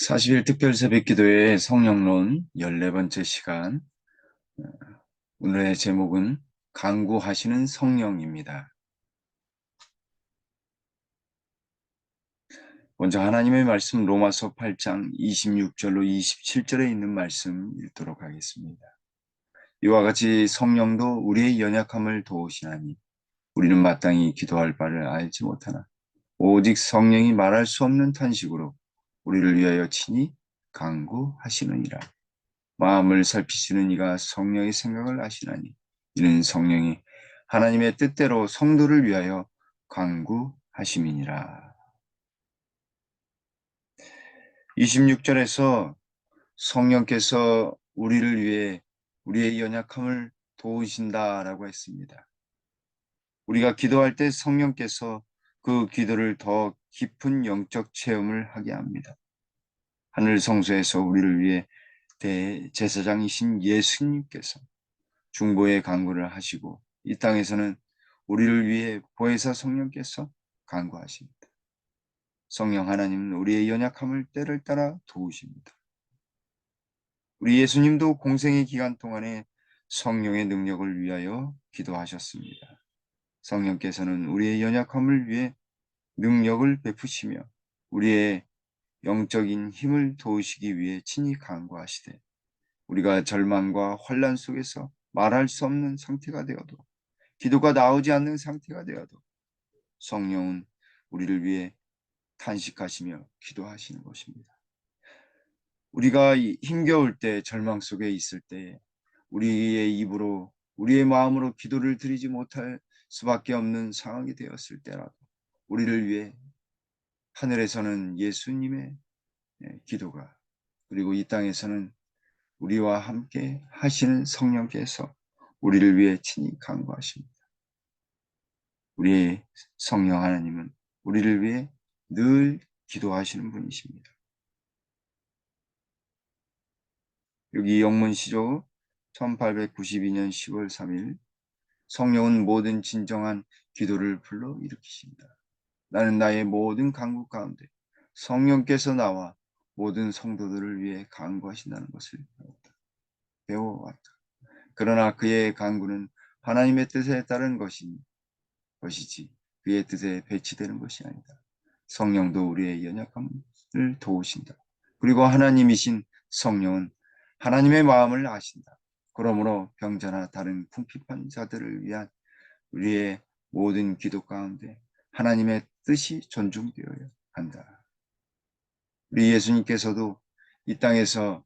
40일 특별 새벽기도의 성령론 14번째 시간. 오늘의 제목은 간구하시는 성령입니다. 먼저 하나님의 말씀 로마서 8장 26절로 27절에 있는 말씀 읽도록 하겠습니다. 이와 같이 성령도 우리의 연약함을 도우시나니 우리는 마땅히 기도할 바를 알지 못하나 오직 성령이 말할 수 없는 탄식으로 우리를 위하여 친히 간구하시느니라. 마음을 살피시는 이가 성령의 생각을 아시나니 이는 성령이 하나님의 뜻대로 성도를 위하여 간구하심이니라. 26절에서 성령께서 우리를 위해 우리의 연약함을 도우신다라고 했습니다. 우리가 기도할 때 성령께서 그 기도를 더 깊은 영적 체험을 하게 합니다. 하늘 성소에서 우리를 위해 대제사장이신 예수님께서 중보의 간구를 하시고 이 땅에서는 우리를 위해 보혜사 성령께서 간구하십니다. 성령 하나님은 우리의 연약함을 때를 따라 도우십니다. 우리 예수님도 공생의 기간 동안에 성령의 능력을 위하여 기도하셨습니다. 성령께서는 우리의 연약함을 위해 능력을 베푸시며 우리의 영적인 힘을 도우시기 위해 친히 간구하시되 우리가 절망과 환난 속에서 말할 수 없는 상태가 되어도 기도가 나오지 않는 상태가 되어도 성령은 우리를 위해 탄식하시며 기도하시는 것입니다. 우리가 힘겨울 때 절망 속에 있을 때 우리의 입으로 우리의 마음으로 기도를 드리지 못할 수밖에 없는 상황이 되었을 때라도 우리를 위해 하늘에서는 예수님의 기도가 그리고 이 땅에서는 우리와 함께 하시는 성령께서 우리를 위해 친히 간구하십니다. 우리의 성령 하나님은 우리를 위해 늘 기도하시는 분이십니다. 여기 영문시조 1892년 10월 3일 성령은 모든 진정한 기도를 불러 일으키신다. 나는 나의 모든 간구 가운데 성령께서 나와 모든 성도들을 위해 간구하신다는 것을 배워왔다. 그러나 그의 간구는 하나님의 뜻에 따른 것이지 그의 뜻에 배치되는 것이 아니다. 성령도 우리의 연약함을 도우신다. 그리고 하나님이신 성령은 하나님의 마음을 아신다. 그러므로 병자나 다른 궁핍한 자들을 위한 우리의 모든 기도 가운데 하나님의 뜻이 존중되어야 한다. 우리 예수님께서도 이 땅에서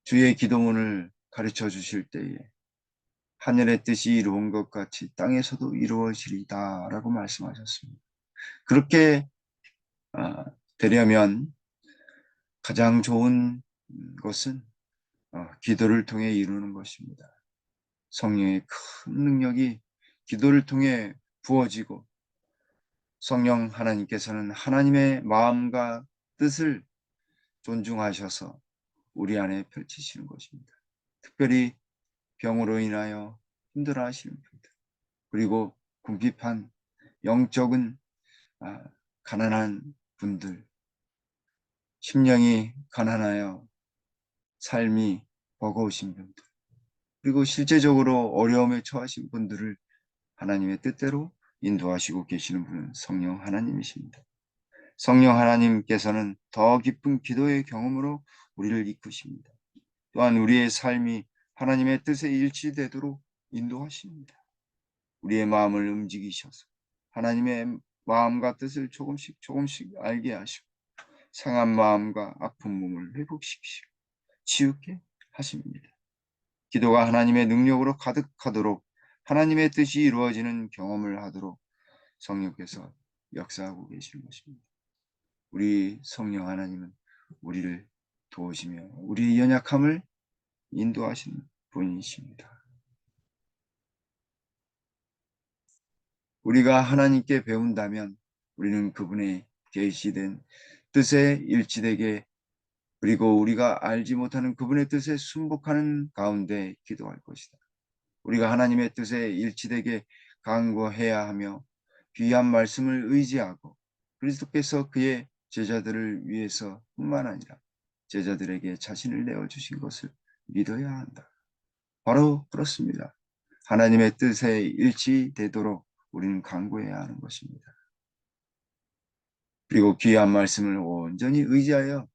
주의 기도문을 가르쳐 주실 때에 하늘의 뜻이 이루어진 것 같이 땅에서도 이루어지리다 라고 말씀하셨습니다. 그렇게 되려면 가장 좋은 것은 기도를 통해 이루는 것입니다. 성령의 큰 능력이 기도를 통해 부어지고 성령 하나님께서는 하나님의 마음과 뜻을 존중하셔서 우리 안에 펼치시는 것입니다. 특별히 병으로 인하여 힘들어하시는 분들 그리고 궁핍한 영적인 가난한 분들 심령이 가난하여 삶이 버거우신 분들 그리고 실제적으로 어려움에 처하신 분들을 하나님의 뜻대로 인도하시고 계시는 분은 성령 하나님이십니다. 성령 하나님께서는 더 깊은 기도의 경험으로 우리를 이끄십니다. 또한 우리의 삶이 하나님의 뜻에 일치되도록 인도하십니다. 우리의 마음을 움직이셔서 하나님의 마음과 뜻을 조금씩 알게 하시고 상한 마음과 아픈 몸을 회복시키시고 치유케 하십니다. 기도가 하나님의 능력으로 가득하도록 하나님의 뜻이 이루어지는 경험을 하도록 성령께서 역사하고 계시는 것입니다. 우리 성령 하나님은 우리를 도우시며 우리의 연약함을 인도하시는 분이십니다. 우리가 하나님께 배운다면 우리는 그분의 계시된 뜻에 일치되게 그리고 우리가 알지 못하는 그분의 뜻에 순복하는 가운데 기도할 것이다. 우리가 하나님의 뜻에 일치되게 간구해야 하며 귀한 말씀을 의지하고 그리스도께서 그의 제자들을 위해서뿐만 아니라 제자들에게 자신을 내어주신 것을 믿어야 한다. 바로 그렇습니다. 하나님의 뜻에 일치되도록 우리는 간구해야 하는 것입니다. 그리고 귀한 말씀을 온전히 의지하여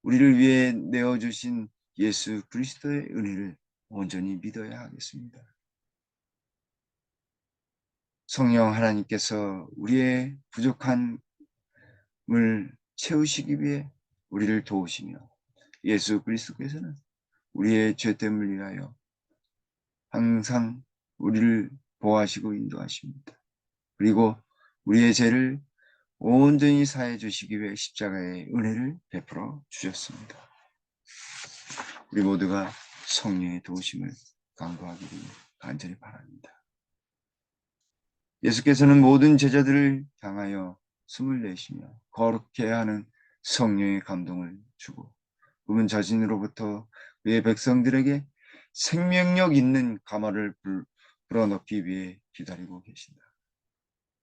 우리를 위해 내어주신 예수 그리스도의 은혜를 온전히 믿어야 하겠습니다. 성령 하나님께서 우리의 부족함을 채우시기 위해 우리를 도우시며 예수 그리스도께서는 우리의 죄 때문을 위하여 항상 우리를 보호하시고 인도하십니다. 그리고 우리의 죄를 온전히 사해 주시기 위해 십자가의 은혜를 베풀어 주셨습니다. 우리 모두가 성령의 도우심을 간구하기를 간절히 바랍니다. 예수께서는 모든 제자들을 향하여 숨을 내쉬며 거룩해 하는 성령의 감동을 주고 그분 자신으로부터 그의 백성들에게 생명력 있는 가마를 불어넣기 위해 기다리고 계신다.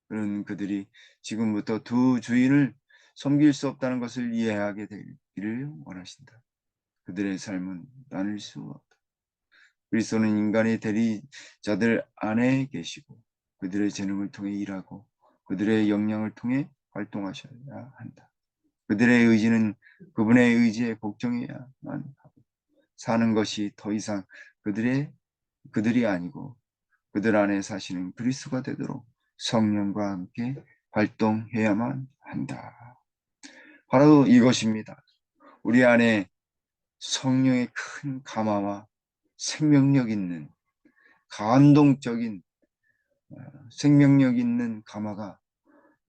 그런 그들이 지금부터 두 주인을 섬길 수 없다는 것을 이해하게 되기를 원하신다. 그들의 삶은 나눌 수 없다. 그리스도는 인간의 대리자들 안에 계시고 그들의 재능을 통해 일하고 그들의 역량을 통해 활동하셔야 한다. 그들의 의지는 그분의 의지에 복종해야만 하고 사는 것이 더 이상 그들이 아니고 그들 안에 사시는 그리스도가 되도록 성령과 함께 활동해야만 한다. 바로 이것입니다. 우리 안에 성령의 큰 감화와 생명력 있는 감동적인 생명력 있는 감화가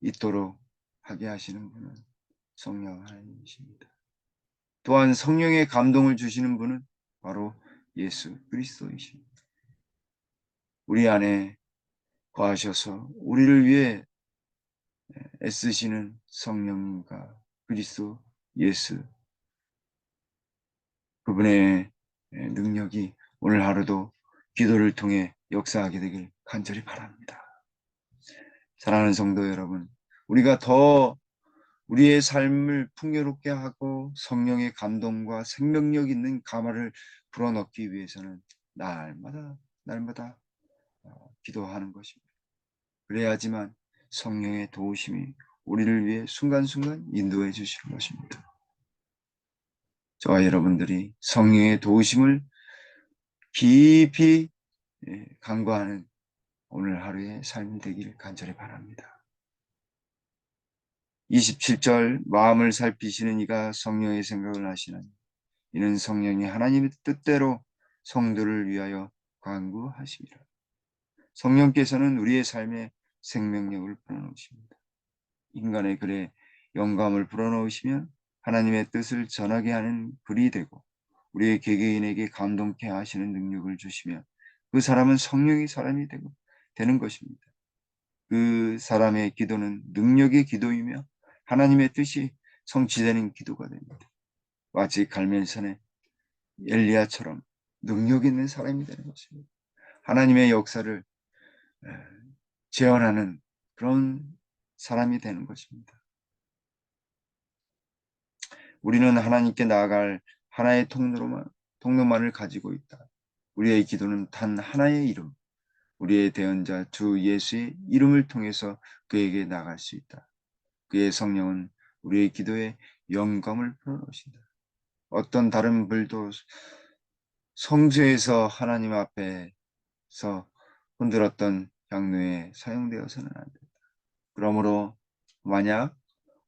있도록 하게 하시는 분은 성령 하나님이십니다. 또한 성령의 감동을 주시는 분은 바로 예수 그리스도이십니다. 우리 안에 거하셔서 우리를 위해 애쓰시는 성령님과 그리스도 예수 그분의 능력이 오늘 하루도 기도를 통해 역사하게 되길 간절히 바랍니다. 사랑하는 성도 여러분, 우리가 더 우리의 삶을 풍요롭게 하고 성령의 감동과 생명력 있는 가마를 불어넣기 위해서는 날마다 기도하는 것입니다. 그래야지만 성령의 도우심이 우리를 위해 순간순간 인도해 주시는 것입니다. 저와 여러분들이 성령의 도우심을 깊이 간구하는 오늘 하루의 삶이 되기를 간절히 바랍니다. 27절 마음을 살피시는 이가 성령의 생각을 하시나니 이는 성령이 하나님의 뜻대로 성도를 위하여 간구하시리라. 성령께서는 우리의 삶에 생명력을 불어넣으십니다. 인간의 글에 영감을 불어넣으시면 하나님의 뜻을 전하게 하는 글이 되고 우리의 개개인에게 감동케 하시는 능력을 주시면 그 사람은 성령의 사람이 되는 것입니다. 그 사람의 기도는 능력의 기도이며 하나님의 뜻이 성취되는 기도가 됩니다. 마치 갈멜산의 엘리야처럼 능력 있는 사람이 되는 것입니다. 하나님의 역사를 재현하는 그런 사람이 되는 것입니다. 우리는 하나님께 나아갈 하나의 통로만을 가지고 있다. 우리의 기도는 단 하나의 이름, 우리의 대언자 주 예수의 이름을 통해서 그에게 나갈 수 있다. 그의 성령은 우리의 기도에 영감을 불어넣으신다. 어떤 다른 불도 성소에서 하나님 앞에서 흔들었던 향로에 사용되어서는 안 된다. 그러므로 만약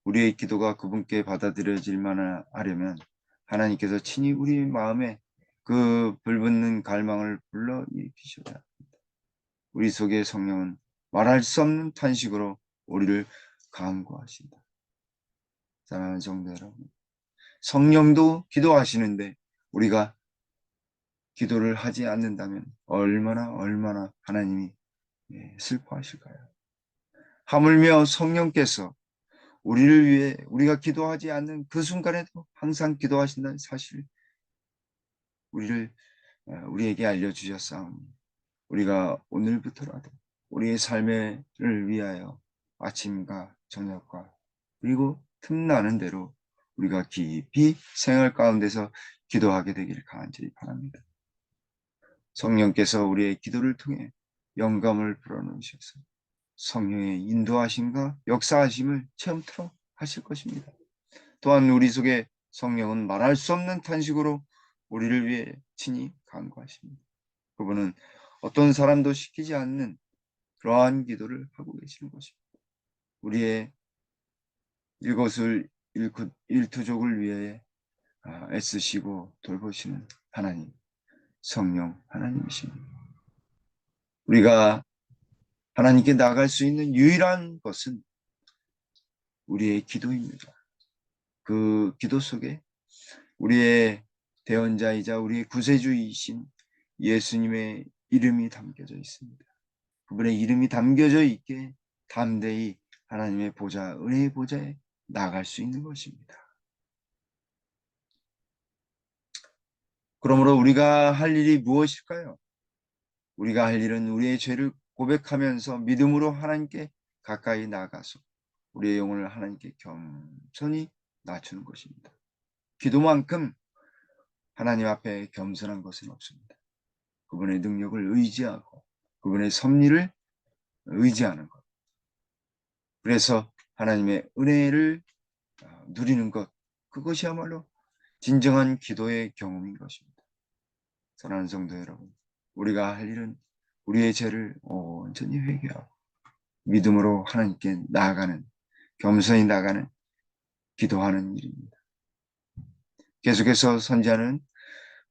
우리의 기도가 그분께 받아들여질 만을 하려면 하나님께서 친히 우리 마음에 그 불붙는 갈망을 불러일으키셔야 합니다. 우리 속의 성령은 말할 수 없는 탄식으로 우리를 간구하신다. 사랑하는 성도 여러분, 성령도 기도하시는데 우리가 기도를 하지 않는다면 얼마나 하나님이 슬퍼하실까요? 하물며 성령께서 우리를 위해 우리가 기도하지 않는 그 순간에도 항상 기도하신다는 사실 우리에게 알려주셨사오니 우리가 오늘부터라도 우리의 삶을 위하여 아침과 저녁과 그리고 틈나는 대로 우리가 깊이 생활 가운데서 기도하게 되기를 간절히 바랍니다. 성령께서 우리의 기도를 통해 영감을 불어넣으셔서 성령의 인도하심과 역사하심을 체험토록 하실 것입니다. 또한 우리 속에 성령은 말할 수 없는 탄식으로 우리를 위해 친히 간구하십니다. 그분은 어떤 사람도 시키지 않는 그러한 기도를 하고 계시는 것입니다. 우리의 일것을 일투족을 위해 애쓰시고 돌보시는 하나님, 성령 하나님이십니다. 우리가 하나님께 나아갈 수 있는 유일한 것은 우리의 기도입니다. 그 기도 속에 우리의 대언자이자 우리의 구세주이신 예수님의 이름이 담겨져 있습니다. 그분의 이름이 담겨져 있게 담대히 하나님의 보좌, 은혜의 보좌에 나갈 수 있는 것입니다. 그러므로 우리가 할 일이 무엇일까요? 우리가 할 일은 우리의 죄를 고백하면서 믿음으로 하나님께 가까이 나가서 우리의 영혼을 하나님께 겸손히 낮추는 것입니다. 기도만큼 하나님 앞에 겸손한 것은 없습니다. 그분의 능력을 의지하고 그분의 섭리를 의지하는 것. 그래서 하나님의 은혜를 누리는 것. 그것이야말로 진정한 기도의 경험인 것입니다. 사랑하는 성도 여러분, 우리가 할 일은 우리의 죄를 온전히 회개하고 믿음으로 하나님께 나아가는, 겸손히 나아가는 기도하는 일입니다. 계속해서 선지자는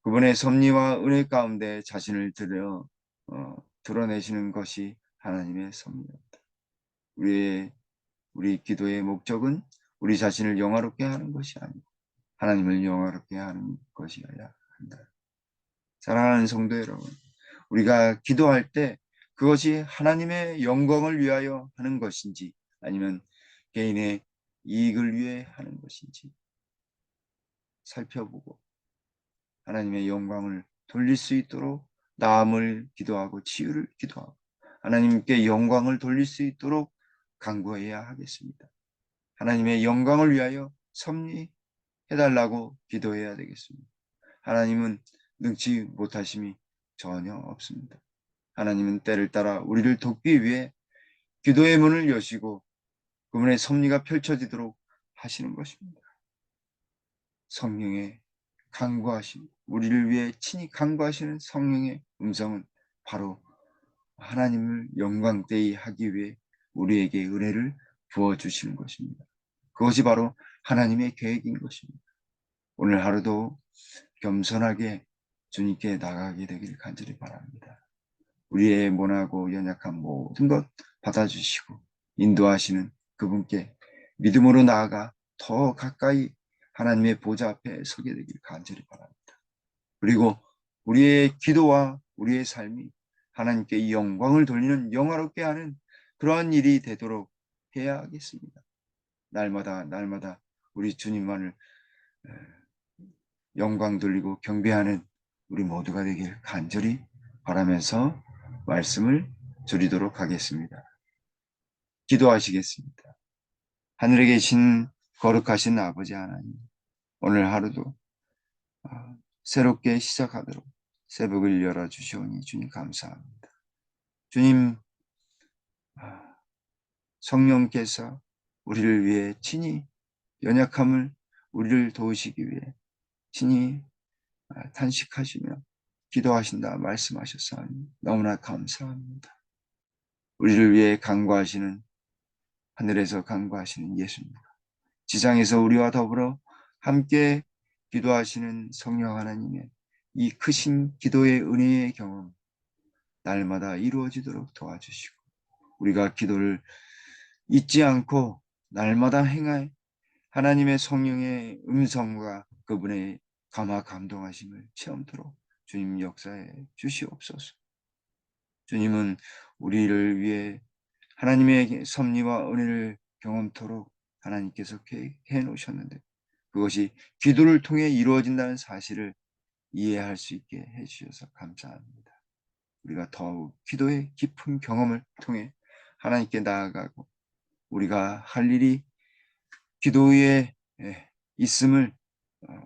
그분의 섭리와 은혜 가운데 자신을 드러내시는 것이 하나님의 섭리입니다. 우리 기도의 목적은 우리 자신을 영화롭게 하는 것이 아니고 하나님을 영화롭게 하는 것이어야 한다. 사랑하는 성도 여러분, 우리가 기도할 때 그것이 하나님의 영광을 위하여 하는 것인지 아니면 개인의 이익을 위해 하는 것인지 살펴보고 하나님의 영광을 돌릴 수 있도록 나음을 기도하고 치유를 기도하고 하나님께 영광을 돌릴 수 있도록 간구해야 하겠습니다. 하나님의 영광을 위하여 섭리해달라고 기도해야 되겠습니다. 하나님은 능치 못하심이 전혀 없습니다. 하나님은 때를 따라 우리를 돕기 위해 기도의 문을 여시고 그분의 섭리가 펼쳐지도록 하시는 것입니다. 성령의 간구하심, 우리를 위해 친히 간구하시는 성령의 음성은 바로 하나님을 영광되이 하기 위해 우리에게 은혜를 부어주시는 것입니다. 그것이 바로 하나님의 계획인 것입니다. 오늘 하루도 겸손하게 주님께 나가게 되길 간절히 바랍니다. 우리의 모나고 연약한 모든 것 받아주시고 인도하시는 그분께 믿음으로 나아가 더 가까이 하나님의 보좌 앞에 서게 되길 간절히 바랍니다. 그리고 우리의 기도와 우리의 삶이 하나님께 이 영광을 돌리는 영화롭게 하는 그러한 일이 되도록 해야 하겠습니다. 날마다 우리 주님만을 영광 돌리고 경배하는 우리 모두가 되길 간절히 바라면서 말씀을 드리도록 하겠습니다. 기도하시겠습니다. 하늘에 계신 거룩하신 아버지 하나님, 오늘 하루도 새롭게 시작하도록 새벽을 열어주시오니 주님 감사합니다. 주님, 성령께서 우리를 위해 친히 연약함을 우리를 도우시기 위해 친히 탄식하시며 기도하신다 말씀하셨사오니 너무나 감사합니다. 우리를 위해 간구하시는 하늘에서 간구하시는 예수님, 지상에서 우리와 더불어 함께 기도하시는 성령 하나님의 이 크신 기도의 은혜의 경험 날마다 이루어지도록 도와주시고 우리가 기도를 잊지 않고 날마다 행할 하나님의 성령의 음성과 그분의 감화 감동하심을 체험토록 주님 역사에 주시옵소서. 주님은 우리를 위해 하나님의 섭리와 은혜를 경험토록 하나님께서 계획해 놓으셨는데 그것이 기도를 통해 이루어진다는 사실을 이해할 수 있게 해주셔서 감사합니다. 우리가 더욱 기도의 깊은 경험을 통해 하나님께 나아가고 우리가 할 일이 기도에 있음을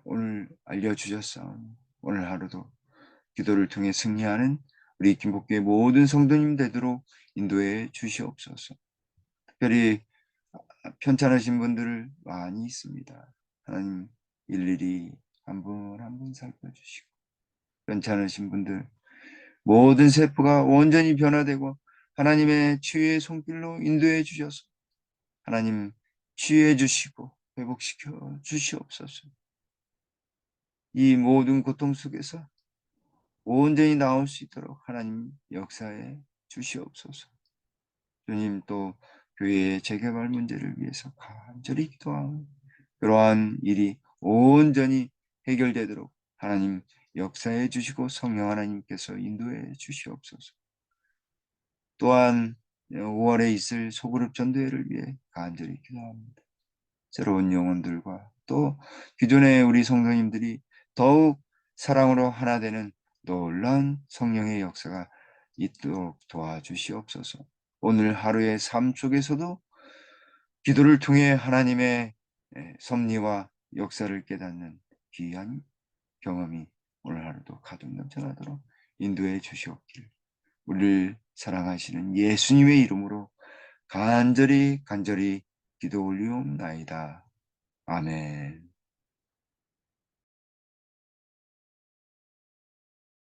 오늘 알려주셨사오니 오늘 하루도 기도를 통해 승리하는 우리 김복교의 모든 성도님 되도록 인도해 주시옵소서. 특별히 편찮으신 분들 많이 있습니다. 하나님 일일이 한 분 한 분 살펴주시고 편찮으신 분들 모든 세포가 온전히 변화되고 하나님의 치유의 손길로 인도해 주셔서 하나님 치유해 주시고 회복시켜 주시옵소서. 이 모든 고통 속에서 온전히 나올 수 있도록 하나님 역사해 주시옵소서. 주님 또 교회의 재개발 문제를 위해서 간절히 기도하고 그러한 일이 온전히 해결되도록 하나님 역사해 주시고 성령 하나님께서 인도해 주시옵소서. 또한 5월에 있을 소그룹 전도회를 위해 간절히 기도합니다. 새로운 영혼들과 또 기존의 우리 성도님들이 더욱 사랑으로 하나 되는 놀라운 성령의 역사가 있도록 도와주시옵소서. 오늘 하루의 삶 속에서도 기도를 통해 하나님의 섭리와 역사를 깨닫는 귀한 경험이 오늘 하루도 가득 넘쳐나도록 인도해 주시옵기를 우리를 사랑하시는 예수님의 이름으로 간절히 기도 올리옵나이다. 아멘.